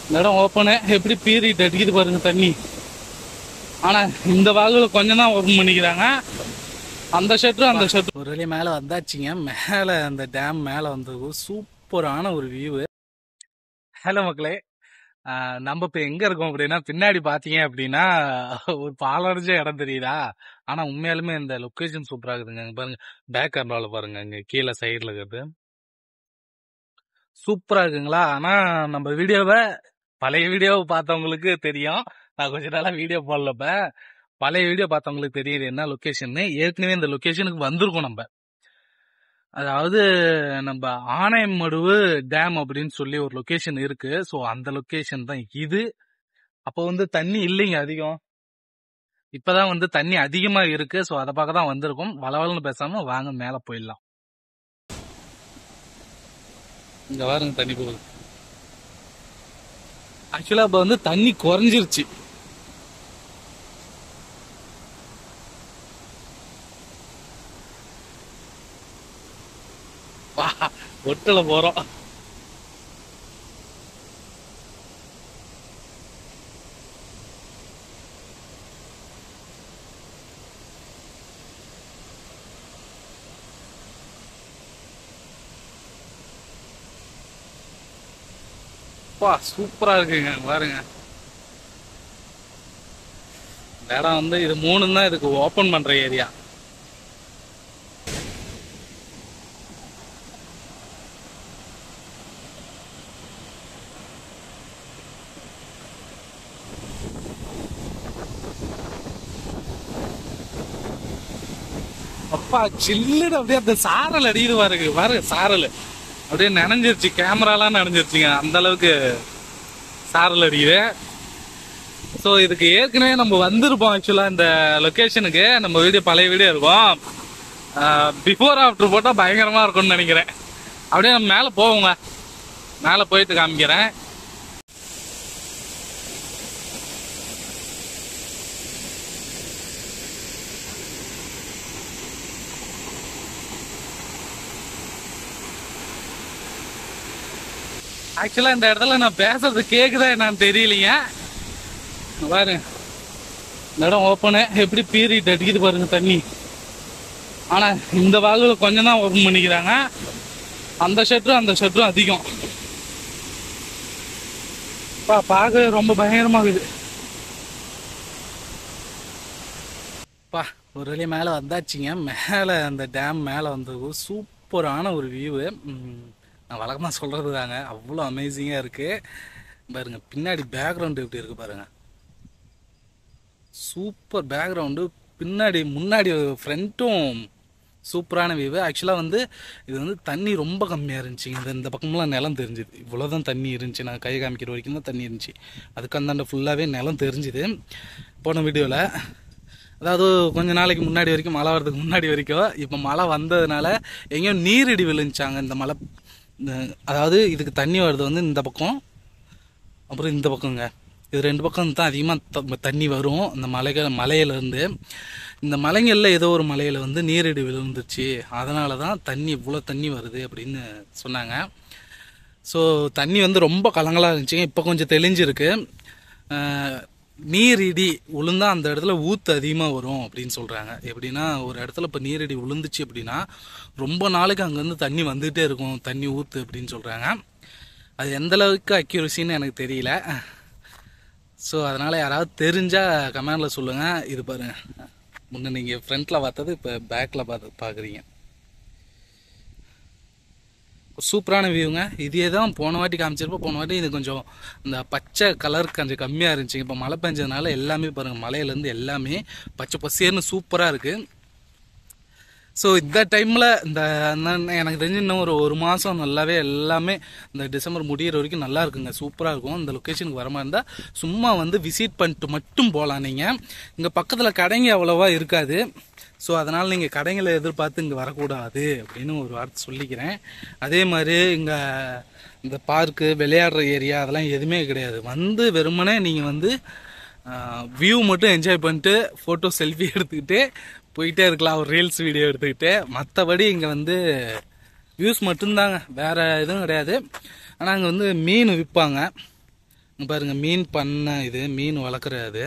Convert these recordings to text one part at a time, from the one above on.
இந்த இடம் ஓப்பனு எப்படி பீறிட்டு அடிக்குது பாருங்க தண்ணி. ஆனால் இந்த வாகுல கொஞ்சம் தான் ஓப்பன் பண்ணிக்கிறாங்க. அந்த ஷெட்ரு ஒரு வழியாக மேலே வந்தாச்சுங்க. மேலே அந்த டேம் மேலே வந்தது சூப்பரான ஒரு வியூ. ஹலோ மக்களே, நம்ம இப்போ எங்கே இருக்கோம் அப்படின்னா, பின்னாடி பார்த்தீங்க அப்படின்னா ஒரு பாலடைஞ்ச இடம் தெரியுதா? ஆனால் உண்மையாலுமே இந்த லொக்கேஷன் சூப்பராக இருக்குதுங்க. அங்கே பாருங்க, பேக் கேமராவில் பாருங்க, இங்கே கீழே சைடில் இருக்கிறது சூப்பராக இருக்குங்களா? ஆனால் நம்ம வீடியோவை பழைய வீடியோவை பார்த்தவங்களுக்கு தெரியும். நான் கொஞ்ச நாளாக வீடியோ போடலப்ப. பழைய வீடியோ பார்த்தவங்களுக்கு தெரியுது என்ன லொக்கேஷன். ஏற்கனவே இந்த லொக்கேஷனுக்கு வந்திருக்கோம் நம்ம. அதாவது நம்ம ஆனைமடுவு டேம் அப்படின்னு சொல்லி ஒரு லொக்கேஷன் இருக்கு. ஸோ அந்த லொக்கேஷன் தான் இது. அப்போ வந்து தண்ணி இல்லைங்க அதிகம். இப்பதான் வந்து தண்ணி அதிகமா இருக்கு. ஸோ அதை பார்க்க தான் வந்திருக்கோம். வளவலன்னு பேசாம வாங்க மேல போயிடலாம். இங்க பாருங்க தண்ணி போகுது. ஆக்சுவலா இப்ப வந்து தண்ணி குறைஞ்சிருச்சு. ஒட்டல போறோம். சூப்பரா இருக்குங்க பாருங்க. இந்த இடம் வந்து இது 3 தான் இதுக்கு ஓபன் பண்ற ஏரியா. அப்பா சில்லுன்னு அப்படியே அந்த சாரல் அடிக்குது பாருங்க சாரல் அப்படியே நனைஞ்சிருச்சு. கேமராலாம் நனைஞ்சிருச்சுங்க, அந்த அளவுக்கு சாரல் அடிக்குது. ஸோ இதுக்கு ஏற்கனவே நம்ம வந்திருப்போம். ஆக்சுவலா இந்த லொக்கேஷனுக்கு நம்ம பழைய வீடியோ இருக்கும். பிஃபோர் ஆஃப்டர் போட்டால் பயங்கரமா இருக்கும்னு நினைக்கிறேன். அப்படியே நம்ம மேலே போவோங்க, மேலே போயிட்டு காமிக்கிறேன். ஆக்சுவலா இந்த இடத்துல நான் பேசுறது கேக்குதா என்னன்னு தெரியலீங்க. பாருங்க, இந்த இடம் ஓப்பனு எப்படி பீறிட்டு அடிக்குது பாருங்க தண்ணி. ஆனா இந்த வாகுல கொஞ்சம் தான் ஓப்பன் பண்ணிக்கிறாங்க. அந்த ஷெட்ரும் அதிகம். பார்க்க ரொம்ப பயங்கரமாகுது. ஒரு வழியாக மேலே வந்தாச்சுங்க. மேலே அந்த டேம் மேலே வந்தது சூப்பரான ஒரு வியூ. நான் வழக்கமாக சொல்கிறது தாங்க, அவ்வளோ அமேசிங்காக இருக்குது. பாருங்க பின்னாடி பேக்ரவுண்டு எப்படி இருக்குது பாருங்க. Super background. பின்னாடி முன்னாடி ஃப்ரண்ட்டும் சூப்பரான வியூ. ஆக்சுவலாக வந்து இது வந்து தண்ணி ரொம்ப கம்மியாக இருந்துச்சுங்க. இந்த பக்கமெல்லாம் நிலம் தெரிஞ்சுது. இவ்வளோதான் தண்ணி இருந்துச்சு. நான் கை காமிக்கிற வரைக்கும் தான் தண்ணி இருந்துச்சு. அதுக்கு அந்தாண்ட ஃபுல்லாகவே நிலம் தெரிஞ்சுது போன வீடியோவில். அதாவது கொஞ்ச நாளைக்கு முன்னாடி வரைக்கும், மழை வர்றதுக்கு முன்னாடி வரைக்கும். இப்போ மழை வந்ததுனால எங்கேயோ நீரிடி விழுந்துச்சாங்க. இந்த மலை அதாவது இதுக்கு தண்ணி வருது வந்து இந்த பக்கம், அப்புறம் இந்த பக்கங்க. இது 2 பக்கம் தான் அதிகமாக தண்ணி வரும். இந்த மலையிலேருந்து இந்த மலைங்களில் ஏதோ ஒரு மலையில் வந்து நீரிடி விழுந்துருச்சு. அதனால தான் தண்ணி இவ்வளோ தண்ணி வருது அப்படின்னு சொன்னாங்க. ஸோ தண்ணி வந்து ரொம்ப கலங்கலாக இருந்துச்சுங்க. இப்போ கொஞ்சம் தெளிஞ்சிருக்கு. நீரிடி விழுந்தா அந்த இடத்துல ஊத்து அதிகமாக வரும் அப்படின்னு சொல்கிறாங்க. எப்படின்னா ஒரு இடத்துல இப்போ நீரிடி விழுந்துச்சு அப்படின்னா ரொம்ப நாளைக்கு அங்கேருந்து தண்ணி வந்துகிட்டே இருக்கும், தண்ணி ஊத்து அப்படின்னு சொல்கிறாங்க. அது எந்த அளவுக்கு அக்யூரசின்னு எனக்கு தெரியல. ஸோ அதனால் யாராவது தெரிஞ்சால் கமெண்டில் சொல்லுங்கள். இது பாருங்கள், முன்னே நீங்கள் ஃப்ரண்ட்டில் பார்த்தது இப்போ பேக்கில் பார்க்குறீங்க. சூப்பரான வியூங்க. இதே தான் போன வாட்டி காமிச்சிருப்போம். போன வாட்டி இது கொஞ்சம் இந்த பச்சை கலர் கொஞ்சம் கம்மியாக இருந்துச்சு. இப்போ மழை பெஞ்சதுனால எல்லாமே பாருங்கள், மலையிலேருந்து எல்லாமே பச்சை பசேர்னு சூப்பராக இருக்குது. ஸோ இந்த டைமில் இந்த எனக்கு தெரிஞ்சு இன்னும் ஒரு மாதம் நல்லாவே எல்லாமே இந்த டிசம்பர் முடிகிற வரைக்கும் நல்லா இருக்குங்க, சூப்பராக இருக்கும். இந்த லொக்கேஷனுக்கு வர மாதிரி இருந்தால் சும்மா வந்து விசிட் பண்ணிட்டு மட்டும் போகலாம். நீங்கள் இங்கே பக்கத்தில் கடைங்க அவ்வளோவா இருக்காது. ஸோ அதனால் நீங்கள் கடைங்களை எதிர்பார்த்து இங்கே வரக்கூடாது அப்படின்னு ஒரு வார்த்தை சொல்லிக்கிறேன். அதே மாதிரி இங்கே இந்த பார்க்கு, விளையாடுற ஏரியா அதெல்லாம் எதுவுமே கிடையாது. வந்து வெறுமனே நீங்கள் வந்து வியூ மட்டும் என்ஜாய் பண்ணிட்டு ஃபோட்டோ செல்ஃபி எடுத்துக்கிட்டு போயிட்டே இருக்கலாம், ஒரு ரீல்ஸ் வீடியோ எடுத்துக்கிட்டு. மற்றபடி இங்கே வந்து வியூஸ் மட்டும்தாங்க, வேறு எதுவும் கிடையாது. ஆனால் அங்கே வந்து மீன் விற்பாங்க. இங்கே பாருங்கள், மீன் பண்ணை இது, மீன் வளர்க்குறது.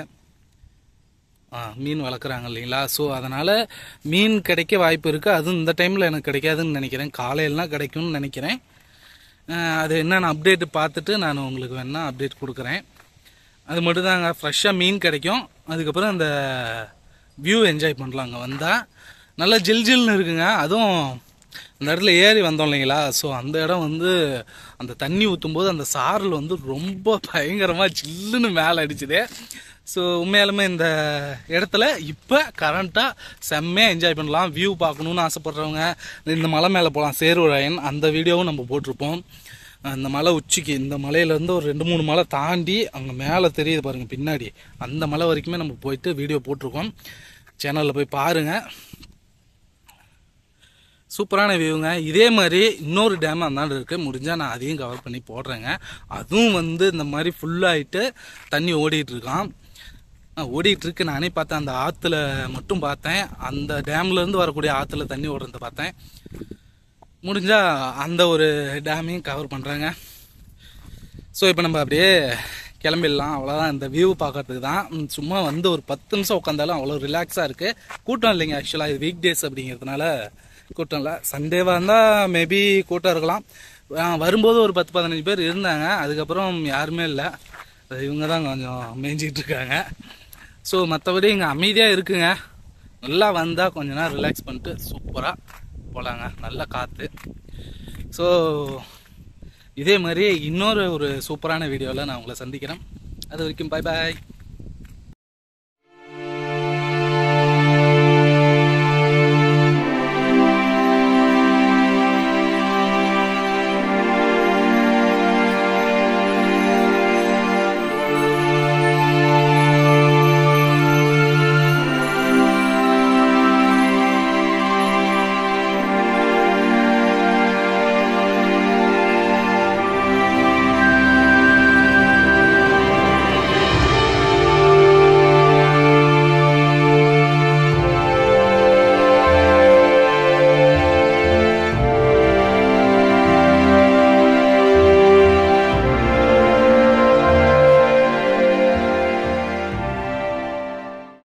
மீன் வளர்க்குறாங்க இல்லைங்களா? ஸோ அதனால் மீன் கிடைக்க வாய்ப்பு இருக்குது. அதுவும் இந்த டைமில் எனக்கு கிடைக்காதுன்னு நினைக்கிறேன். காலையிலலாம் கிடைக்கும்னு நினைக்கிறேன். அது என்னென்ன அப்டேட்டு பார்த்துட்டு நான் உங்களுக்கு வேணால் அப்டேட் கொடுக்குறேன். அது மட்டும் தாங்க, ஃப்ரெஷ்ஷாக மீன் கிடைக்கும். அதுக்கப்புறம் அந்த வியூ என்ஜாய் பண்ணலாம். அங்கே வந்தால் நல்லா ஜில்னு இருக்குங்க. அதுவும் அந்த இடத்துல ஏறி வந்தோம் இல்லைங்களா? ஸோ அந்த இடம் வந்து அந்த தண்ணி ஊற்றும்போது அந்த சாரல் வந்து ரொம்ப பயங்கரமாக ஜில்லுன்னு மேலே அடிச்சுது. ஸோ உண்மையாலுமே இந்த இடத்துல இப்போ கரண்ட்டாக செம்மையாக என்ஜாய் பண்ணலாம். வியூ பார்க்கணுன்னு ஆசைப்பட்றவங்க இந்த மலை மேலே போகலாம். சேர்வராயன் அந்த வீடியோவும் நம்ம போட்டிருப்போம். அந்த மலை உச்சிக்கு, இந்த மலையிலேருந்து ஒரு 2-3 மலை தாண்டி அங்கே மேலே தெரியுது பாருங்கள் பின்னாடி, அந்த மலை வரைக்குமே நம்ம போயிட்டு வீடியோ போட்டிருக்கோம். சேனலில் போய் பாருங்கள். சூப்பரான வியூங்க. இதே மாதிரி இன்னொரு டேம் அந்தாண்டு இருக்குது. முடிஞ்சால் நான் அதையும் கவர் பண்ணி போடுறேங்க. அதுவும் வந்து இந்த மாதிரி ஃபுல்லாகிட்டு தண்ணி ஓடிட்டுருக்கான். ஓடிட்டுருக்கு. நானே பார்த்தேன், அந்த ஆற்றுல மட்டும் பார்த்தேன். அந்த டேம்லேருந்து வரக்கூடிய ஆற்றுல தண்ணி ஓடுறத பார்த்தேன். முடிஞ்சால் அந்த ஒரு டேமையும் கவர் பண்ணுறேங்க. ஸோ இப்போ நம்ம அப்படியே கிளம்பிடலாம். அவ்வளோதான், இந்த வியூ பார்க்கறதுக்கு தான். சும்மா வந்து ஒரு 10 நிமிஷம் உட்காந்தாலும் அவ்வளோ ரிலாக்ஸாக இருக்குது. கூட்டம் இல்லைங்க. ஆக்சுவலாக இது வீக் டேஸ் அப்படிங்கிறதுனால கூட்டம் இல்லை. சண்டேவாக இருந்தால் மேபி கூட்டம் இருக்கலாம். வரும்போது ஒரு 10-15 பேர் இருந்தாங்க. அதுக்கப்புறம் யாருமே இல்லை. இவங்க தான் கொஞ்சம் மேய்ஞ்சிக்கிட்டு இருக்காங்க. ஸோ மற்றபடி இங்கே அமைதியாக இருக்குங்க. நல்லா வந்தால் கொஞ்ச நேரம் ரிலாக்ஸ் பண்ணிட்டு சூப்பராக போகலாங்க. நல்ல காற்று. ஸோ இதே மாதிரி இன்னொரு ஒரு சூப்பரான வீடியோவில் நான் உங்களை சந்திக்கிறேன். அது வரைக்கும் பாய் பாய்.